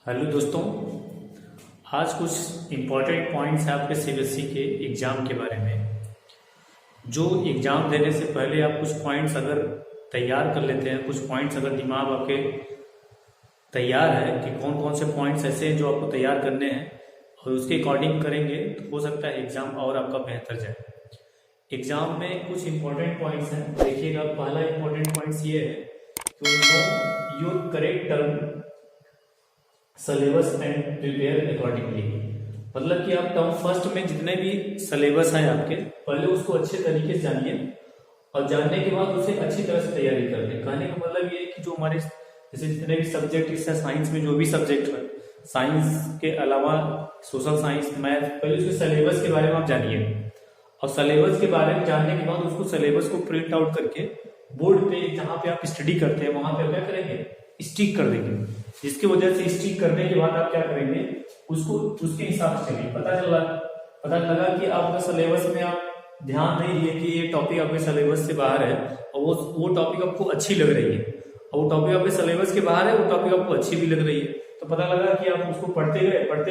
Hello दोस्तों। आज कुछ इम्पोर्टेंट पॉइंट्स हैं आपके सीबीएसई के एग्ज़ाम के बारे में। जो एग्ज़ाम देने से पहले आप कुछ पॉइंट्स अगर तैयार कर लेते हैं, कुछ पॉइंट्स अगर दिमाग आपके तैयार है कि कौन कौन से पॉइंट्स ऐसे हैं जो आपको तैयार करने हैं और उसके अकॉर्डिंग करेंगे तो हो सकता है एग्ज़ाम और आपका बेहतर जाए। एग्ज़ाम में कुछ इम्पोर्टेंट पॉइंट्स हैं, देखिएगा। पहला इम्पोर्टेंट पॉइंट्स ये है कि know your correct term syllabus and prepare accordingly. मतलब कि आप टर्म फर्स्ट में जितने भी सिलेबस हैं आपके, पहले उसको अच्छे तरीके से जानिए और जानने के बाद उसे अच्छी तरह से तैयारी कर लें। कहने का मतलब ये है कि जो हमारे जैसे जितने भी सब्जेक्ट इससे साइंस में जो भी सब्जेक्ट है, साइंस के अलावा सोशल साइंस, मैथ, पहले उसके सिलेबस के बारे में आप जानिए और सिलेबस के बारे में जानने के बाद उसको सिलेबस को प्रिंट आउट करके बोर्ड पे जहाँ पे आप स्टडी करते हैं वहां पे क्या करेंगे, स्टिक कर देंगे। जिसकी वजह से स्टिक करने के बाद आप क्या करेंगे, उसको उसके हिसाब से चलिए। पता लगा कि आपका सिलेबस में आप ध्यान नहीं दिए कि ये टॉपिक आपके सिलेबस से बाहर है और वो टॉपिक आपको अच्छी लग रही है और वो टॉपिक आपके सिलेबस के बाहर है, वो टॉपिक आपको अच्छी भी लग रही है। तो पता लगा कि आप उसको पढ़ते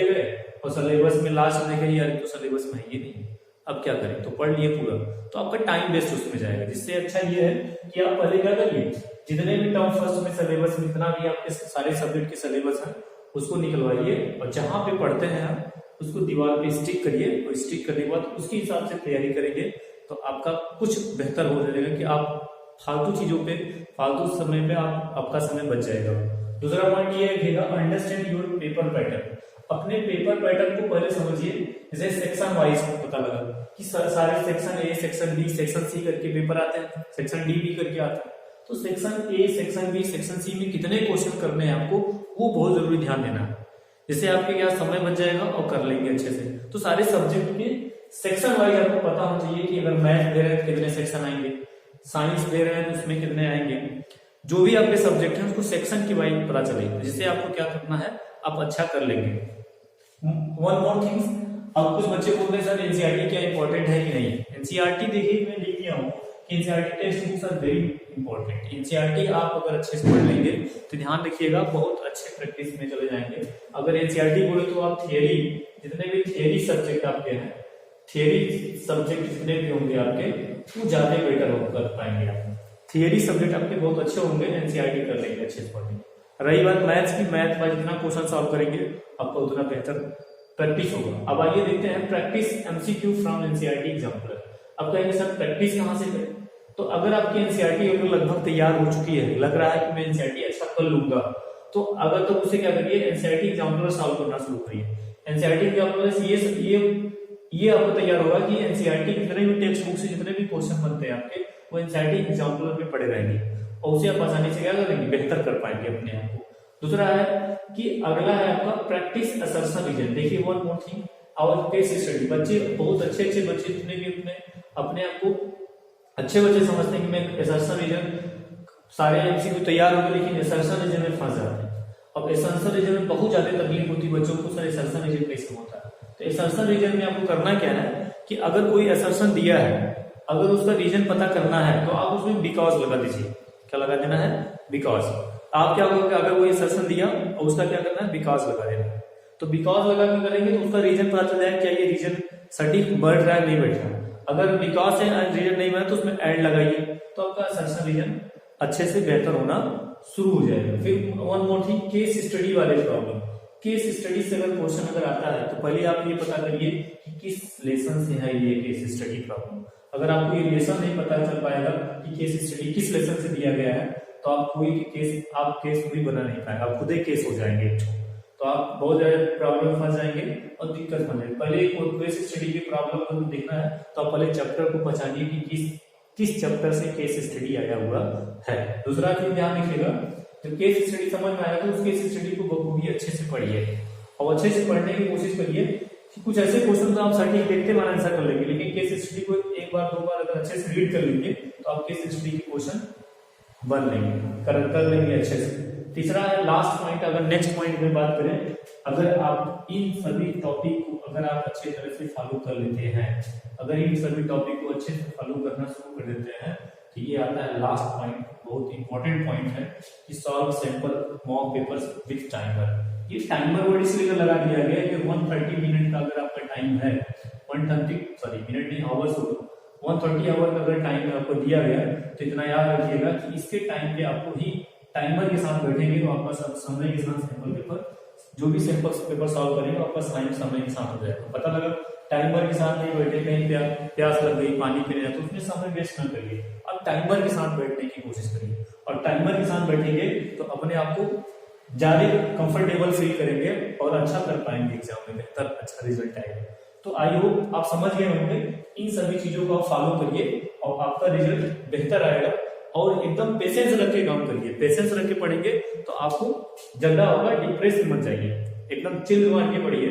गए और सिलेबस में लास्ट में देखें यार तो सिलेबस में ये नहीं, अब क्या करें, तो पढ़ लिए पूरा, तो आपका टाइम वेस्ट उसमें जाएगा। जिससे अच्छा ये है कि आप पहले क्या करिए, जितने भी टर्म फर्स्ट में सिलेबस में जितना भी आपके सारे सब्जेक्ट के सिलेबस है उसको निकलवाइए और जहां पे पढ़ते हैं आप उसको दीवार पे स्टिक करिए और स्टिक करने के बाद उसके हिसाब से तैयारी करेंगे तो आपका कुछ बेहतर हो जाएगा कि आप फालतू चीजों पे, फालतू समय पे आपका समय बच जाएगा। दूसरा पॉइंट ये रखिएगा, अंडरस्टैंड योर पेपर पैटर्न। अपने पेपर पैटर्न को पहले समझिए। जैसे सेक्शन वाइज पता लगा कि सारे section A, section B, section C करके पेपर आते हैं, सेक्शन डी भी करके आता है। तो section A, section B, section C में कितने क्वेश्चन करने हैं आपको, वो बहुत जरूरी ध्यान देना है। जिससे आपके क्या समय बच जाएगा और कर लेंगे अच्छे से। तो सारे सब्जेक्ट के सेक्शन वाइज आपको पता होना चाहिए कि अगर मैथ दे रहे हैं तो कितने सेक्शन आएंगे, साइंस दे रहे हैं तो उसमें कितने आएंगे। जो भी आपके सब्जेक्ट है उसको सेक्शन की वाइज पता चलेगा, जिससे आपको क्या करना है, आप अच्छा कर लेंगे। वन मोर थिंग्स, अब कुछ बच्चे बोलते हैं सर एनसीईआरटी क्या इंपॉर्टेंट है कि नहीं। एनसीईआरटी देखिए मैं लिख दिया हूँ कि NCERT text books are very important. NCERT आप अगर अच्छे से पढ़ लेंगे तो ध्यान रखिएगा बहुत अच्छे प्रैक्टिस में चले जाएंगे। अगर एनसीईआरटी बोले तो आप थियरी, जितने भी थियरी सब्जेक्ट आपके हैं, थियरी सब्जेक्ट जितने भी होंगे आपके, वो ज्यादा बेटर कर पाएंगे। आप थियरी सब्जेक्ट आपके बहुत अच्छे होंगे, एनसीईआरटी कर लेंगे अच्छे से पढ़ेंगे। रही बात मैथ्स की, मैथ में जितना क्वेश्चन सॉल्व करेंगे आपको उतना बेहतर प्रैक्टिस होगा। अब आइए देखते हैं practice MCQ from NCERT example. अब कहेंगे सर प्रैक्टिस कहाँ से करें, तो अगर आपकी एनसीईआरटी लगभग तैयार हो चुकी है, लग रहा है कि मैं एनसीईआरटी अच्छा कर लूंगा, तो अगर तो उसे क्या करिए, एनसीईआरटी एग्जाम्पल सॉल्व करना शुरू करिए। एनसीईआरटी एग्जाम्पल से ये आपको तैयार होगा कि एनसीईआरटी जितने भी टेक्स्ट बुक से जितने भी क्वेश्चन बनते हैं आपके, वो एनसीईआरटी एग्जाम्पल में पड़े रहेंगे और उसे आप आसानी से क्या करेंगे, बेहतर कर पाएंगे अपने आप को। दूसरा है कि अगला है आपका प्रैक्टिस असर्शन रीजन। देखिए one more thing, our case study. बच्चे बहुत अच्छे बच्चे जितने भी अपने आप को अच्छे बच्चे समझते हैं कि मैं असर्शन रीजन, सारे एमसीक्यू तैयार हो गए लेकिन असर्शन रीजन में फंस जाते हैं। अब असर्शन रीजन में बहुत ज्यादा तकलीफ होती है बच्चों को, सर असर्शन रीजन कैसे होता है। तो असर्शन रीजन में आपको करना क्या है कि अगर कोई असर्शन दिया है, अगर उसका रीजन पता करना है तो आप उसमें बिकॉज लगा दीजिए। क्या लगा देना है, बिकॉज। आप क्या करोगे, अगर वो असर्शन दिया और उसका क्या करना है, बिकॉज लगा देना है। तो बिकॉज लगा के करेंगे तो उसका रीजन पता चल जाएगा क्या ये रीजन सटीक बैठ रहा है नहीं बैठ रहा है। अगर बिकॉज से रीजन नहीं बना तो उसमें एंड लगाइए, तो आपका असर्शन रीजन अच्छे से बेहतर होना शुरू हो जाएगा। फिर one more thing, case study वाले प्रॉब्लम। केस स्टडी से अगर क्वेश्चन अगर आता है तो पहले आप ये पता करिए कि किस लेसन से है ये केस स्टडी प्रॉब्लम। अगर आपको ये लेसन नहीं पता चल पाएगा कि केस स्टडी किस लेसन से दिया गया है, तो आप केस कोई बना नहीं पाएगा, आप खुद ही केस हो जाएंगे। तो आप बहुत ज्यादा प्रॉब्लम फंस जाएंगे और दिक्कत बन जाएगी। पहले केस स्टडी की प्रॉब्लम अगर देखना है तो आप पहले चैप्टर को पहचानिए कि किस चैप्टर से केस स्टडी आया हुआ है। दूसरा चीज ध्यान रखिएगा, जब केस स्टडी समझ में आएगा तो उस केस स्टडी को बखूबी अच्छे से पढ़िए और अच्छे से पढ़ने की कोशिश करिए कि कुछ ऐसे क्वेश्चन तो आप सटीक देखते हुए आंसर कर लेंगे, लेकिन केस स्टडी को एक बार दो बार अगर अच्छे से रीड कर लेंगे तो आप केस स्टडी के क्वेश्चन बन लेंगे, कर लेंगे अच्छे से। तीसरा है लास्ट पॉइंट, अगर नेक्स्ट पॉइंट में बात करें, अगर आप इन सभी टॉपिक को अगर आप अच्छे तरह से फॉलो कर लेते हैं, अगर इन सभी टॉपिक को अच्छे से फॉलो करना शुरू कर देते हैं, तो ये आता है लास्ट पॉइंट, बहुत इंपॉर्टेंट पॉइंट है कि solve sample mock papers with timer. ये टाइमर वर्ड इसलिए लगा दिया गया है कि 130 मिनट का अगर आपका टाइम है, 130 मिनट नहीं आवर्स होगा, 130 आवर का अगर टाइम आपको दिया गया है तो इतना याद रखिएगा कि इसके टाइम पे आपको ही टाइमर के साथ बैठेंगे तो आपका सब समय के साथ सैंपल पेपर, जो भी सैंपल पेपर सॉल्व करेंगे आपका समय के साथ हो जाएगा। पता लगा टाइमर के साथ नहीं बैठे, कहीं प्यास लग गई पानी पीने जाए तो उसमें समय वेस्ट न करिए, आप टाइमर के साथ बैठने की कोशिश करिए, और टाइमर के साथ बैठेंगे तो अपने आप को ज्यादा कंफर्टेबल फील करेंगे और अच्छा कर पाएंगे एग्जाम में, बेहतर अच्छा रिजल्ट आएगा। तो आई होप आप समझ गए होंगे, इन सभी चीजों को आप फॉलो करिए और आपका रिजल्ट बेहतर आएगा। और एकदम पेशेंस रख के काम करिए, पेशेंस रख के पढ़ेंगे तो आपको झगड़ा होगा, डिप्रेस मत जाइए, एकदम चिल मार के पढ़िए,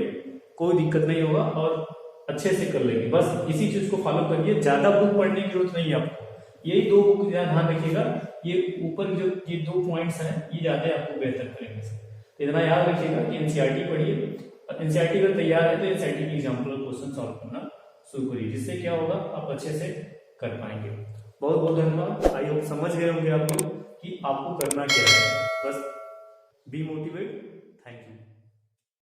कोई दिक्कत नहीं होगा और अच्छे से कर लेंगे। बस इसी चीज को फॉलो करिए, ज्यादा बुक पढ़ने की जरूरत नहीं है आपको, यही 2 बुक ध्यान रखिएगा, ये ऊपर जो ये 2 पॉइंट्स हैं ये ज्यादा आपको बेहतर करेंगे। तो इतना याद रखिएगा कि एनसीईआरटी पढ़िए, और एनसीईआरटी अगर तैयार है तो एनसीईआरटी की एग्जाम्पल क्वेश्चन सॉल्व करना शुरू करिए, जिससे क्या होगा आप अच्छे से कर पाएंगे। बहुत बहुत धन्यवाद। आई होप समझ गए होंगे आप लोग कि आपको करना क्या है, बस बी मोटिवेट।